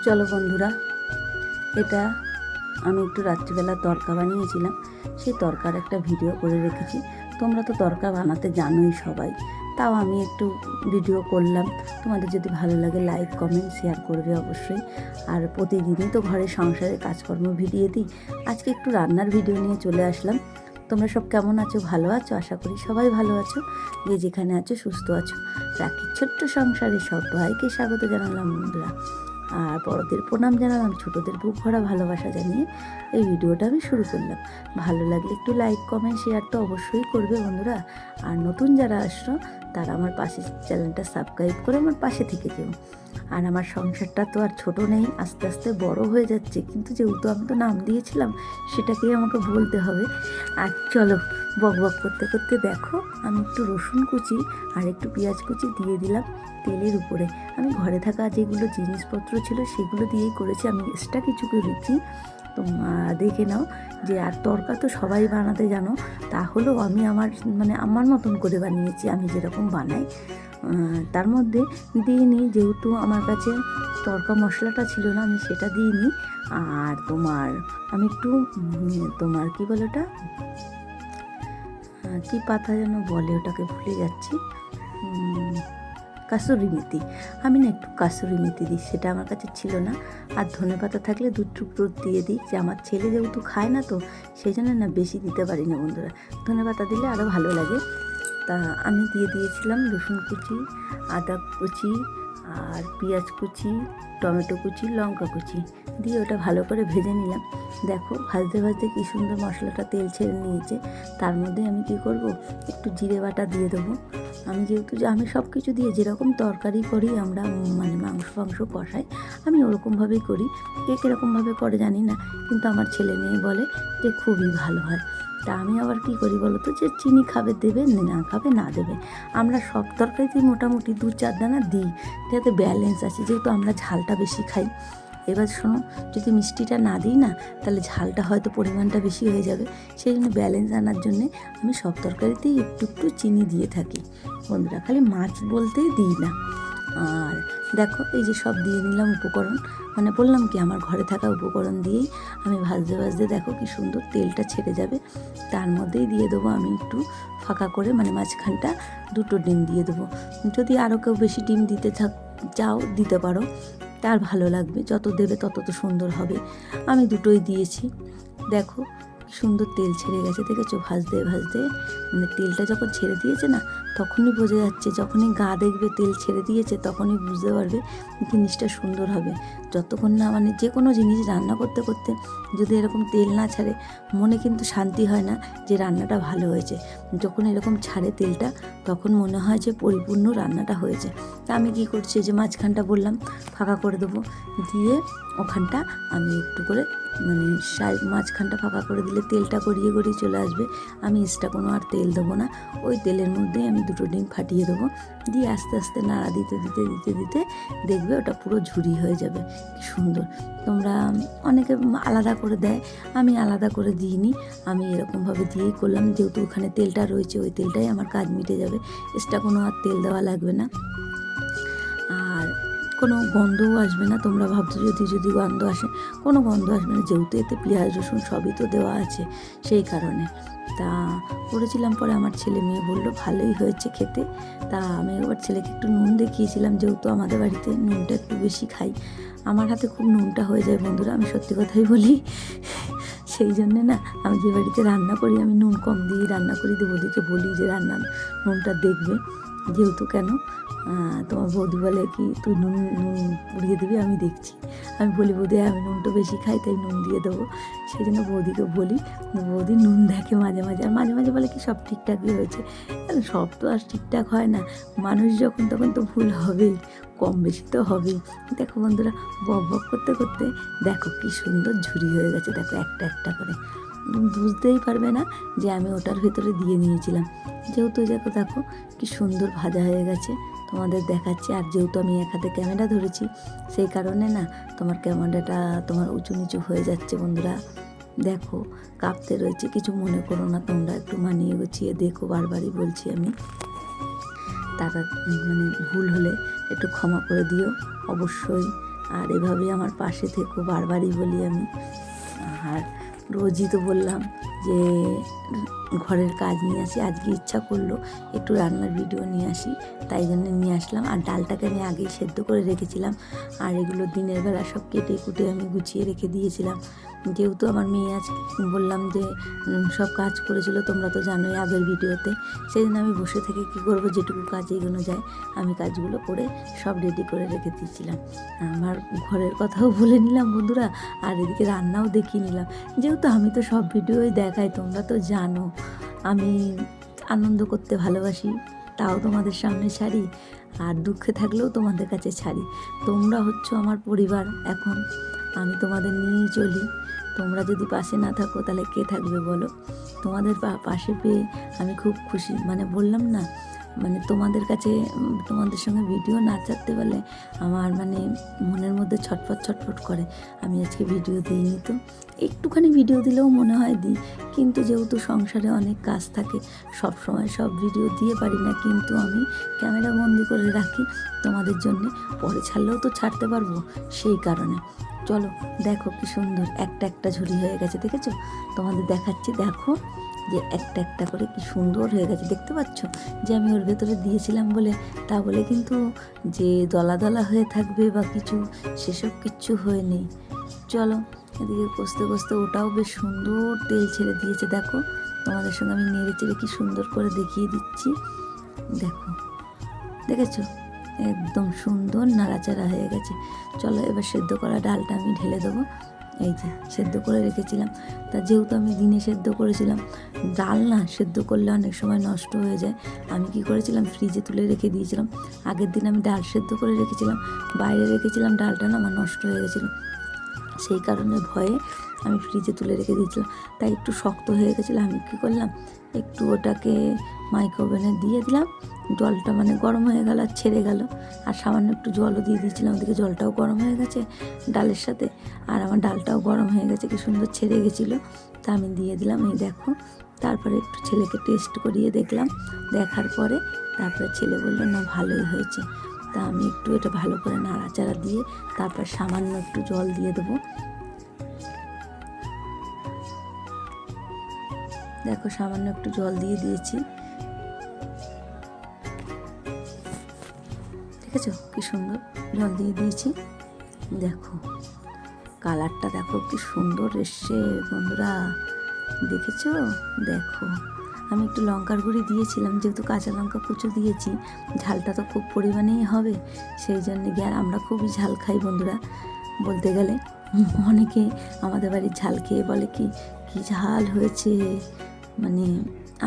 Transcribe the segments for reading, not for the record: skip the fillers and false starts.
চলো বন্ধুরা, এটা আমি একটু রাত্রিবেলা তড়কা বানিয়েছিলাম, সেই তড়কার একটা ভিডিও করে রেখেছি। তোমরা তো তড়কা বানাতে জানোই সবাই, তাও আমি একটু ভিডিও করলাম। তোমাদের যদি ভালো লাগে লাইক কমেন্ট শেয়ার করবে অবশ্যই। আর প্রতিদিনই তো ঘরের সংসারের কাজকর্ম ভিডিও দিই, আজকে একটু রান্নার ভিডিও নিয়ে চলে আসলাম। তোমরা সব কেমন আছো? ভালো আছো? আশা করি সবাই ভালো আছো, যে যেখানে আছো সুস্থ আছো। রাখির ছোট্ট সংসারে সবাইকে স্বাগত জানালাম বন্ধুরা। আর বড়দের প্রণাম জানালাম, ছোটোদের বুক ভরা ভালোবাসা জানিয়ে এই ভিডিওটা আমি শুরু করলাম। ভালো লাগলে একটু লাইক কমেন্ট শেয়ার তো অবশ্যই করবে বন্ধুরা। আর নতুন যারা আসছো তারা আমার পাশে চ্যানেলটা সাবস্ক্রাইব করে আমার পাশে থেকে যেও। আর আমার সংসারটা তো আর ছোট নেই, আস্তে আস্তে বড় হয়ে যাচ্ছে, কিন্তু যেহেতু আমি তো নাম দিয়েছিলাম সেটাকেই আমাকে বলতে হবে। আর চলো, বক বক করতে করতে দেখো আমি একটু রসুন কুচি আর একটু পেঁয়াজ কুচি দিয়ে দিলাম তেলের উপরে। আমি ঘরে থাকা যেগুলো জিনিসপত্র ছিল সেগুলো দিয়েই করেছি, আমি এক্সট্রা কিছু করেছি। তো দেখে নাও যে, আর তড়কা তো সবাই বানাতে জানো, তাহলেও আমি আমার মতন করে বানিয়েছি, আমি যেরকম বানাই। তার মধ্যে দিইনি, যেহেতু আমার কাছে তড়কা মশলাটা ছিল না, আমি সেটা দিইনি। আর আমি একটু কী বলে ওটা, কী পাতা যেন বলে ওটাকে, ভুলে যাচ্ছি। কাসুরি মেথি, আমি না একটু কাসুরি মেথি দিই, সেটা আমার কাছে ছিল না। আর ধনেপাতা থাকলে 2 টুকরো দিয়ে দিই, যে আমার ছেলে যেহেতু খায় না, তো সেই জন্য না বেশি দিতে পারি না বন্ধুরা। ধনেপাতা দিলে আরও ভালো লাগে। তা আমি দিয়ে দিয়েছিলাম রসুন কুচি, আদা কুচি আর পেঁয়াজ কুচি, টমেটো কুচি, লঙ্কা কুচি দিয়ে ওটা ভালো করে ভেজে নিলাম। দেখো ভাজতে ভাজতে কী সুন্দর মশলাটা তেল ছেড়ে নিয়েছে। তার মধ্যে আমি কী করব, একটু জিরে বাটা দিয়ে দেবো। আমি সব কিছু দিয়ে যেরকম তরকারি করি আমরা, মাংস কষাই, আমি ওরকমভাবেই করি। কে কীরকমভাবে করে জানি না, কিন্তু আমার ছেলে মেয়ে বলে যে খুবই ভালো হয়। তা আমি আবার কী করি বলো তো, যে চিনি খাবে দেবে, না খাবে না দেবে। আমরা সব তরকারিতেই মোটামুটি 2-4 দানা দিই, যাতে ব্যালেন্স আছে, যেহেতু আমরা ঝালটা বেশি খাই। এবার শোনো, যদি মিষ্টিটা না দিই না, তাহলে ঝালটা হয়তো পরিমাণটা বেশি হয়ে যাবে। সেই জন্য ব্যালেন্স আনার জন্যে আমি সব তরকারিতেই একটু একটু চিনি দিয়ে থাকি বন্ধুরা, খালি মাছ বলতেই দিই না। আর দেখো এই যে সব দিয়ে নিলাম উপকরণ, বললাম কি, আমার ঘরে থাকা উপকরণ দিয়েই আমি ভাজতে ভাজতে দেখো কি সুন্দর তেলটা ছেড়ে যাবে। তার মধ্যেই দিয়ে দেবো আমি একটু ফাঁকা করে, মাঝখানটা 2টো ডিম দিয়ে দেবো। যদি আরও কেউ বেশি ডিম দিতে চাও দিতে পারো, তার ভালো লাগবে, যত দেবে তত তো সুন্দর হবে। আমি 2টোই দিয়েছি। দেখো কি সুন্দর তেল ছেড়ে গেছে, দেখেছো? ভাজতে ভাজতে তেলটা যখন ছেড়ে দিয়েছে না, তখনই বোঝা যাচ্ছে, যখনই গা দেখবে তেল ছেড়ে দিয়েছে, তখনই বুঝতে পারবে জিনিসটা সুন্দর হবে। যতক্ষণ না যে কোনো জিনিস রান্না করতে করতে যদি এরকম তেল না ছাড়ে, মনে কিন্তু শান্তি হয় না যে রান্নাটা ভালো হয়েছে। যখন এরকম ছাড়ে তেলটা, তখন মনে হয় যে পরিপূর্ণ রান্নাটা হয়েছে। তা আমি কী করছি, যে মাঝখানটা বললাম ফাঁকা করে দেবো, দিয়ে ওখানটা আমি একটু করে মাঝখানটা ফাঁকা করে দিলে তেলটা গড়িয়ে গড়িয়ে চলে আসবে। আমি এক্সট্রা কোনো আর তেল দেবো না, ওই তেলের মধ্যেই আমি 2টো ডিম ফাটিয়ে দেবো। দিয়ে আস্তে আস্তে নাড়া দিতে দিতে দিতে দিতে দেখবে ওটা পুরো ঝুরি হয়ে যাবে। কি সুন্দর! তোমরা অনেকে আলাদা করে দেয়, আমি আলাদা করে দিইনি, আমি এরকমভাবে দিয়েই করলাম। যেহেতু ওখানে তেলটা রয়েছে, ওই তেলটাই আমার কাজ মিটে যাবে, এক্সট্রা কোনো আর তেল দেওয়া লাগবে না। আর কোনো গন্ধও আসবে না। তোমরা ভাবছো যদি গন্ধ আসে, কোনো গন্ধ আসবে না, যেহেতু এতে পেঁয়াজ রসুন সবই তো দেওয়া আছে, সেই কারণে। তা করেছিলাম, পরে আমার ছেলে মেয়ে বললো ভালোই হয়েছে খেতে। তা আমি এবার ছেলেকে একটু নুন দেখিয়েছিলাম, যেহেতু আমাদের বাড়িতে নুনটা একটু বেশি খাই। আমার হাতে খুব নুনটা হয়ে যায় বন্ধুরা, আমি সত্যি কথাই বলি। সেই জন্যে না, আমি যে বাড়িতে রান্না করি আমি নুন কম দিয়ে রান্না করি, বৌদিকে বলি যে নুনটা দেখবে। যেহেতু কেন, তোমার বৌদি বলে কি, তুই নুন পুড়িয়ে দিবি, আমি দেখছি। আমি বলি বৌদি আমি নুনটা বেশি খাই, তাই নুন দিয়ে দেবো। সেই জন্য বৌদিকে বলি, বৌদি নুন দেখে মাঝে মাঝে, আর মাঝে মাঝে বলে কি সব ঠিকঠাকই হয়েছে। সব তো আর ঠিকঠাক হয় না, মানুষ যখন তখন তো ভুল হবেই, কম বেশি তো হবেই। দেখো বন্ধুরা, বক বক করতে করতে দেখো কি সুন্দর ঝুরি হয়ে গেছে। দেখো একটা একটা করে, বুঝতেই পারবে না যে আমি ওটার ভেতরে দিয়ে নিয়েছিলাম। যেহেতু দেখো কি সুন্দর ভাজা হয়ে গেছে, তোমাদের দেখাচ্ছি। আর যেহেতু আমি এক হাতে ক্যামেরা ধরেছি, সেই কারণে না তোমার ক্যামেরাটা তোমার উঁচু নিচু হয়ে যাচ্ছে বন্ধুরা। দেখো কাঁপতে রয়েছে, কিছু মনে করো না, তোমরা একটু মানিয়ে গুছিয়ে দেখো, বারবারই বলছি আমি। তারা ভুল হলে একটু ক্ষমা করে দিও অবশ্যই। আর এভাবেই আমার পাশে থেকো, বারবারই বলি আমি। আর রোজই তো বললাম যে ঘরের কাজ নিয়ে আসি, আজকে ইচ্ছা করলো একটু রান্নার ভিডিও নিয়ে আসি, তাই জন্য নিয়ে আসলাম। আর ডালটাকে আমি আগেই সেদ্ধ করে রেখেছিলাম, আর এগুলো দিনের বেলা সব কেটে কুটে আমি গুছিয়ে রেখে দিয়েছিলাম। যেহেতু আমার মেয়ে আজ বললাম যে সব কাজ করেছিল, তোমরা তো জানোই আগের ভিডিওতে, সেই জন্য আমি বসে থেকে কী করবো, যেটুকু কাজ এগোনো যায় আমি কাজগুলো করে সব রেডি করে রেখে দিয়েছিলাম। আমার ঘরের কথাও বলে নিলাম বন্ধুরা, আর এদিকে রান্নাও দেখিয়ে নিলাম। যেহেতু আমি তো সব ভিডিওই দেখাই, তোমরা তো জানো আমি আনন্দ করতে ভালোবাসি, তাও তোমাদের সামনে ছাড়ি, আর দুঃখে থাকলেও তোমাদের কাছে ছাড়ি। তোমরা হচ্ছ আমার পরিবার, এখন আমি তোমাদের নিয়েই চলি। তোমরা যদি পাশে না থাকো তাহলে কে থাকবে বলো? তোমাদের পাশে পেয়ে আমি খুব খুশি, মানে বললাম না, মানে তোমাদের কাছে তোমাদের সঙ্গে ভিডিও না ছাড়তে পারলে আমার মানে মনের মধ্যে ছটফট ছটফট করে। আমি আজকে ভিডিও দিইনি, তো একটুখানি ভিডিও দিলেও মনে হয় দিই, কিন্তু যেহেতু সংসারে অনেক কাজ থাকে সব সময় সব ভিডিও দিয়ে পারি না, কিন্তু আমি ক্যামেরা বন্দি করে রাখি তোমাদের জন্যে, পরে ছাড়লেও তো ছাড়তে পারবো, সেই কারণে। চলো দেখো কি সুন্দর একটা একটা ঝুড়ি হয়ে গেছে, দেখেছো? তোমাদের দেখাচ্ছি, দেখো যে একটা একটা করে কি সুন্দর হয়ে গেছে, দেখতে পাচ্ছ? যে আমি ওর ভেতরে দিয়েছিলাম বলে, তা বলে কিন্তু যে দলা দলা হয়ে থাকবে বা কিছু, সেসব কিচ্ছু হয়ে নেই। চলো এদিকে কষতে কষতে ওটাও বেশ সুন্দর তেল ছেড়ে দিয়েছে, দেখো তোমাদের সঙ্গে আমি নেড়ে চেড়ে কি সুন্দর করে দেখিয়ে দিচ্ছি, দেখো, দেখেছো? একদম সুন্দর নাড়াচাড়া হয়ে গেছে। চলো এবার সেদ্ধ করা ডালটা আমি ঢেলে দেবো। এই যে সেদ্ধ করে রেখেছিলাম, তা যেহেতু আমি দিনে সেদ্ধ করেছিলাম, ডাল না সেদ্ধ করলে অনেক সময় নষ্ট হয়ে যায়, আমি কি করেছিলাম ফ্রিজে তুলে রেখে দিয়েছিলাম। আগের দিন আমি ডাল সেদ্ধ করে রেখেছিলাম, বাইরে রেখেছিলাম, ডালটা না আমার নষ্ট হয়ে গেছিলো, সেই কারণে ভয়ে আমি ফ্রিজে তুলে রেখে দিয়েছিলাম, তাই একটু শক্ত হয়ে গেছিলো। আমি কী করলাম, একটু ওটাকে মাইক্রোওভেনে দিয়ে দিলাম, জলটা মানে গরম হয়ে গেল আর ছেড়ে গেল, আর সামান্য একটু জলও দিয়ে দিয়েছিলাম, ওদিকে জলটাও গরম হয়ে গেছে ডালের সাথে, আর আমার ডালটাও গরম হয়ে গেছে, কি সুন্দর ছেড়ে গেছিলো, তা আমি দিয়ে দিলাম। এই দেখো, তারপরে একটু ছেলেকে টেস্ট করিয়ে দেখলাম, দেখার পরে তারপরে ছেলে বললো না ভালোই হয়েছে। তা আমি একটু এটা ভালো করে নাড়াচাড়া দিয়ে তারপর সামান্য একটু জল দিয়ে দেবো। দেখো সামান্য একটু জল দিয়ে দিয়েছি, দেখেছো কি সুন্দর জল দিয়ে দিয়েছি। দেখো কালারটা দেখো কি সুন্দর এসছে বন্ধুরা, দেখেছো? দেখো আমি একটু লঙ্কার গুঁড়ি দিয়েছিলাম, যেহেতু কাঁচা লঙ্কা কুচো দিয়েছি, ঝালটা তো খুব পরিমাণেই হবে, সেই জন্যে গিয়ে, আর আমরা খুবই ঝাল খাই বন্ধুরা, বলতে গেলে অনেকে আমাদের বাড়ির ঝাল খেয়ে বলে কি কি ঝাল হয়েছে। মানে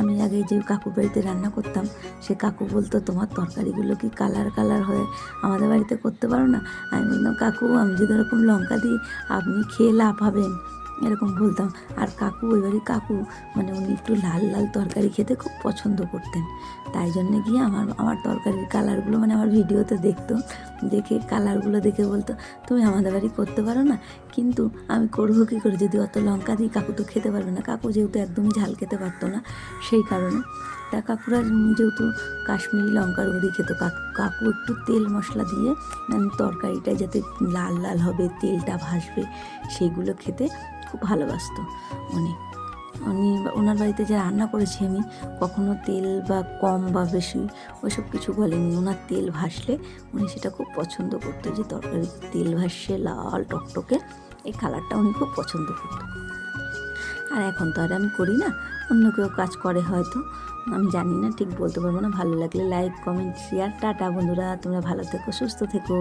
আমি আগে যে কাকুর বাড়িতে রান্না করতাম, সে কাকু বলতো তোমার তরকারিগুলো কি কালার কালার হয়ে আমাদের বাড়িতে করতে পারো না? আমি বলতাম কাকু আমি যদি এরকম লঙ্কা দিই আপনি খেয়ে লাভ হবেন, এরকম বলতাম। আর কাকু ওই বাড়ির কাকু মানে উনি একটু লাল লাল তরকারি খেতে খুব পছন্দ করতেন, তাই জন্যে গিয়ে আমার তরকারির কালারগুলো মানে আমার ভিডিওতে দেখতো, দেখে কালারগুলো দেখে বলতো তুমি আমাদের বাড়ি করতে পারো না, কিন্তু আমি করবো কী করে, যদি অত লঙ্কা দিই কাকু তো খেতে পারবে না, কাকু যেহেতু একদমই ঝাল খেতে পারতো না, সেই কারণে। তা কাকুরা যেহেতু কাশ্মীরি লঙ্কার গুঁড়ি খেত, কাকু একটু তেল মশলা দিয়ে মানে তরকারিটা যাতে লাল লাল হবে, তেলটা ভাসবে, সেইগুলো খেতে খুব ভালোবাসতো উনি। ওনার বাড়িতে যে রান্না করেছি আমি, কখনো তেল বা কম বা বেশি ওইসব কিছু বলেনি, ওনার তেল ভাসলে উনি সেটা খুব পছন্দ করতো, যে তরকারিতে তেল ভাসছে লাল টকটকে, এই কালারটা উনি খুব পছন্দ করতো। আর এখন তো আর আমি করি না, অন্য কেউ কাজ করে হয়তো, আমি জানি না, ঠিক বলতে পারবো না। ভালো লাগলে লাইক কমেন্ট শেয়ার, টাটা বন্ধুরা, তোমরা ভালো থেকো সুস্থ থেকো।